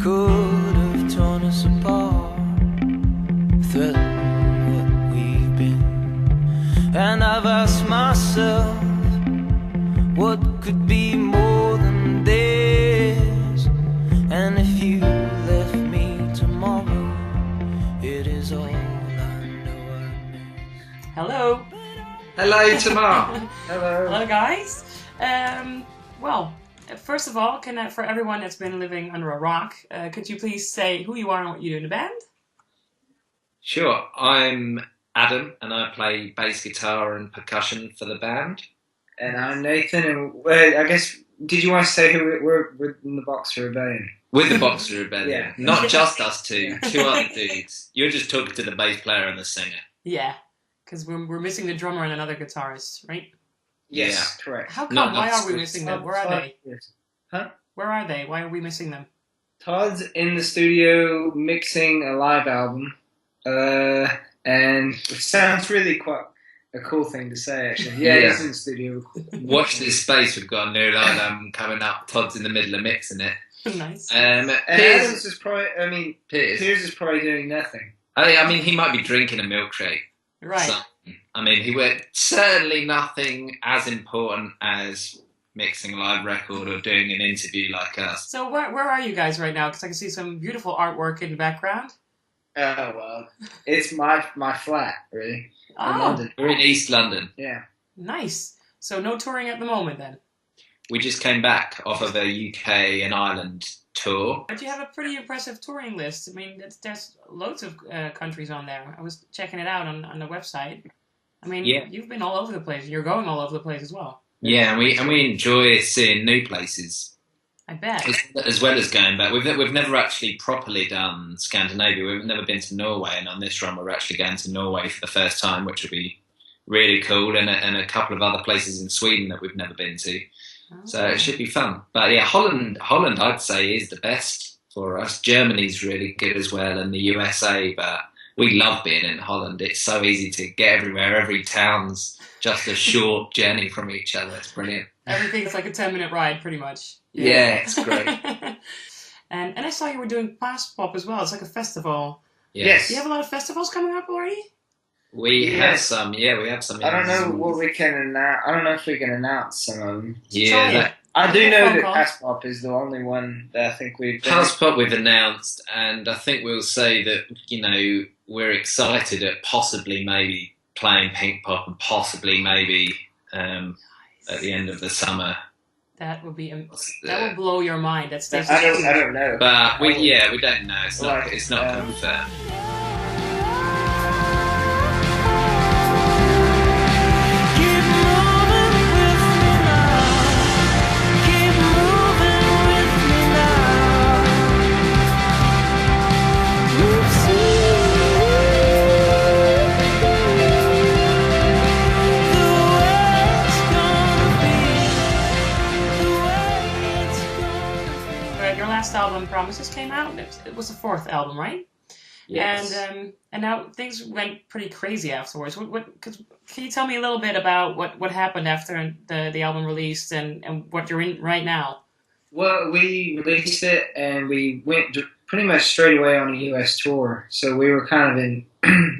could have torn us apart, threatened what we've been. And I've asked myself, what could be more than this? And if you left me tomorrow, it is all I know I miss. Hello. Hello, Tamar. Hello. Hello, guys. Well, first of all, for everyone that's been living under a rock, could you please say who you are and what you do in the band? Sure. I'm Adam, and I play bass guitar and percussion for the band. And I'm Nathan, and I guess, did you want to say who we're in the Boxer Rebellion? With the Boxer Rebellion. Yeah. Not just us two, two other dudes. You're just talking to the bass player and the singer. Yeah, because we're missing the drummer and another guitarist, right? Yes, correct. How come? Why are we missing them? Where are they? Huh? Where are they? Why are we missing them? Todd's in the studio mixing a live album, and it sounds really quite a cool thing to say, actually. Yeah, he's in the studio. Watch this space. We've got a new live album coming up. Todd's in the middle of mixing it. Nice. And Adams is probably, Piers is probably doing nothing. I mean, he might be drinking a milkshake. Right. So, I mean, he went certainly nothing as important as mixing a live record or doing an interview like us. So where are you guys right now? Because I can see some beautiful artwork in the background. Oh, well, it's my flat, really. Oh. In London. We're in East London. Yeah. Nice. So no touring at the moment then? We just came back off of a UK and Ireland tour. But you have a pretty impressive touring list. I mean, there's loads of countries on there. I was checking it out on the website. I mean, You've been all over the place. You're going all over the place as well. Yeah, and we enjoy seeing new places. I bet. As well as going back. We've never actually properly done Scandinavia. We've never been to Norway, and on this run we're actually going to Norway for the first time, which will be really cool, and a couple of other places in Sweden that we've never been to. Oh. So it should be fun. But yeah, Holland I'd say is the best for us. Germany's really good as well, and the USA, but we love being in Holland. It's so easy to get everywhere. Every town's just a short journey from each other. It's brilliant. Everything's like a 10-minute ride, pretty much. Yeah, it's great. and I saw you were doing Past Pop as well. It's like a festival. Yes. Do you have a lot of festivals coming up already? We have some. Yeah, we have some. I don't know what we can announce. I don't know if we can announce some of them. Yeah. I do know that Past Pop is the only one that I think we've done. Past Pop we've announced, and I think we'll say that, we're excited at possibly maybe playing Pink Pop and possibly maybe at the end of the summer. That would be that will blow your mind. I don't know. But we don't know. It's not confirmed. Last album, Promises, came out. It was the fourth album, right? Yes. And now things went pretty crazy afterwards. Can you tell me a little bit about what happened after the album released and what you're in right now? Well, we released it and we went pretty much straight away on a US tour. So we were kind of in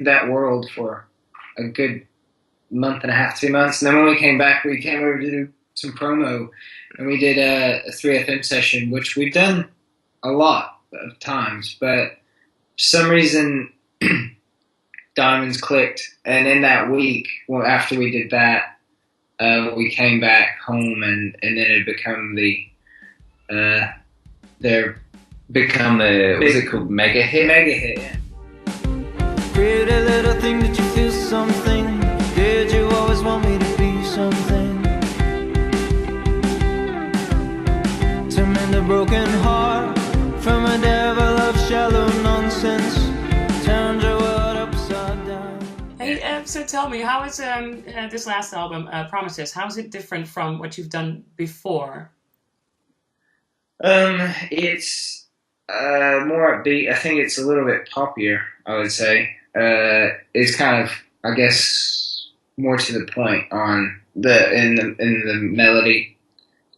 that world for a good month and a half, 2 months. And then when we came back, we came over to do some promo. And we did a 3FM session, which we've done a lot of times, but for some reason, Diamonds clicked. And in that week, after we did that, we came back home, and then it become what's it called, mega hit? Mega hit, yeah. Pretty little thing, did you feel something? Did you always want me to be something? A broken heart from a devil of shallow nonsense turned your world upside down. Hey, so tell me, how is this last album, Promises? How is it different from what you've done before? It's more upbeat. I think it's a little bit poppier, I would say. It's kind of, I guess, more to the point on in the melody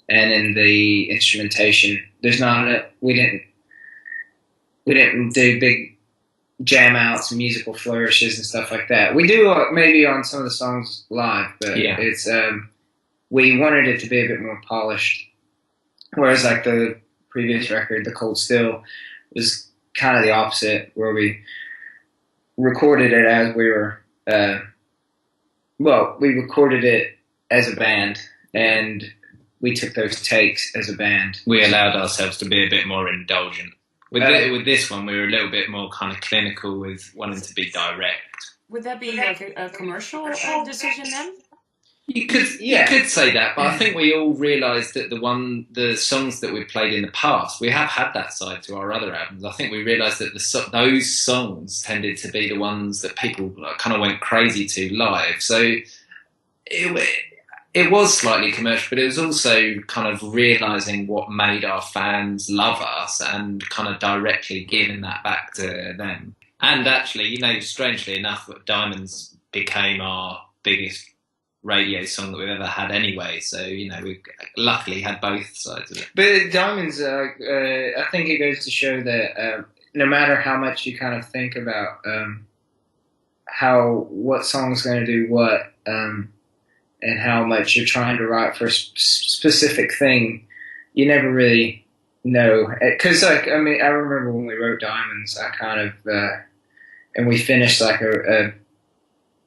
and in the instrumentation. We didn't we didn't do big jam outs and musical flourishes and stuff like that. We do maybe on some of the songs live, but it's we wanted it to be a bit more polished. Whereas like the previous record, The Cold Still, was kind of the opposite, where we recorded it as we were, we recorded it as a band, and we took those takes as a band. We allowed ourselves to be a bit more indulgent. With this one, we were a little bit more kind of clinical with wanting to be direct. Would that be like a commercial decision then? You could say that, but I think we all realised that the songs that we played in the past, we have had that side to our other albums. I think we realised that those songs tended to be the ones that people kind of went crazy to live. So it was slightly commercial, but it was also kind of realising what made our fans love us and kind of directly giving that back to them. And actually, strangely enough, Diamonds became our biggest radio song that we've ever had anyway, so we've luckily had both sides of it. But Diamonds, I think it goes to show that no matter how much you kind of think about what song's going to do what, and how much you're trying to write for a specific thing, you never really know. Because I remember when we wrote Diamonds, I kind of and we finished like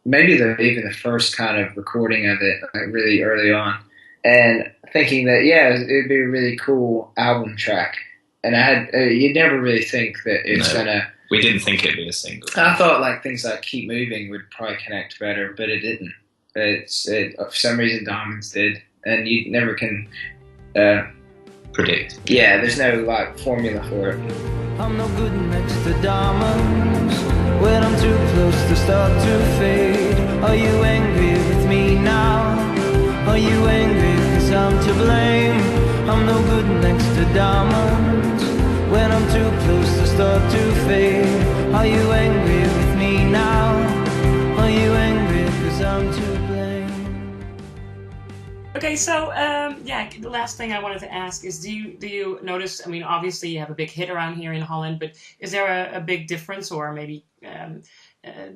maybe even the first kind of recording of it, like really early on, and thinking that it'd be a really cool album track. And I had you'd never really think that it's gonna. We didn't think it'd be a single. I thought like things like Keep Moving would probably connect better, but it didn't. For some reason Diamonds did, and you never can predict. Yeah, there's no like formula for it. I'm no good next to diamonds. When I'm too close to start to fade. Are you angry with me now? Are you angry cause I'm to blame? I'm no good next to diamonds. When I'm too close to start to fade. Are you angry with me now? Are you angry cause I'm to blame? Okay, so the last thing I wanted to ask is, do you notice? I mean, obviously you have a big hit around here in Holland, but is there a big difference, or maybe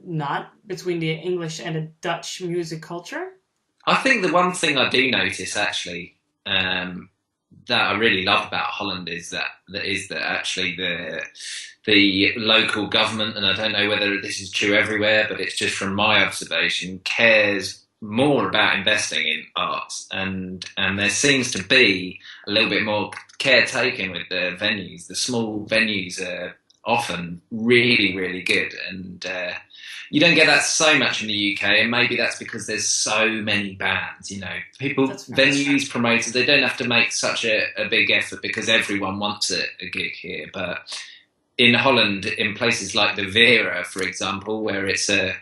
not, between the English and the Dutch music culture? I think the one thing I do notice actually that I really love about Holland is that actually the local government, and I don't know whether this is true everywhere, but it's just from my observation, cares more about investing in arts, and there seems to be a little bit more caretaking with the venues. The small venues are often really, really good, and you don't get that so much in the UK, and maybe that's because there's so many bands, venues, promoters, they don't have to make such a big effort because everyone wants a gig here. But in Holland, in places like the Vera, for example, where it's a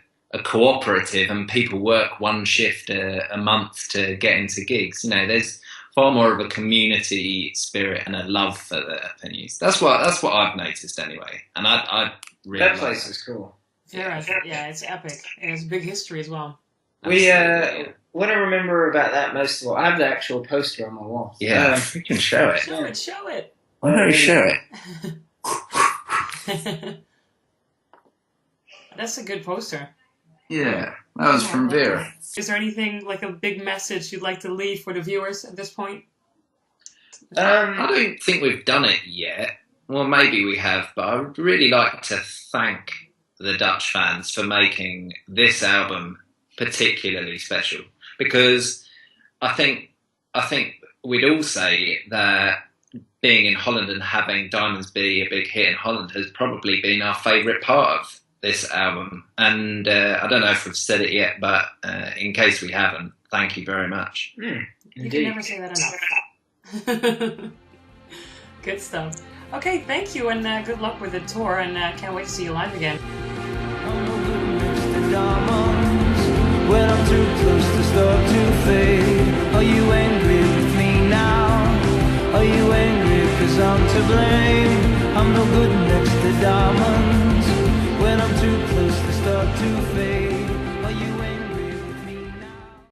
cooperative and people work one shift a month to get into gigs, there's far more of a community spirit and a love for the venues. That's what I've noticed anyway, and I really that place is cool. Yeah, it's epic. It has big history as well. What I remember about that most of all, I have the actual poster on my wall. Yeah, you can show it. Show it. Why don't you show it? That's a good poster. Yeah, that was from Vera. Is there anything, like a big message you'd like to leave for the viewers at this point? I don't think we've done it yet. Well, maybe we have, but I would really like to thank the Dutch fans for making this album particularly special, because I think we'd all say that being in Holland and having Diamonds be a big hit in Holland has probably been our favourite part of this album. And I don't know if we've said it yet, but in case we haven't, thank you very much. You can never say that enough. Good stuff. Okay, thank you, and good luck with the tour, and can't wait to see you live again. When I'm too close to start to fade. Are you angry with me now? Are you angry cause I'm to blame? I'm no good next to diamonds. When I'm too close to start to fade.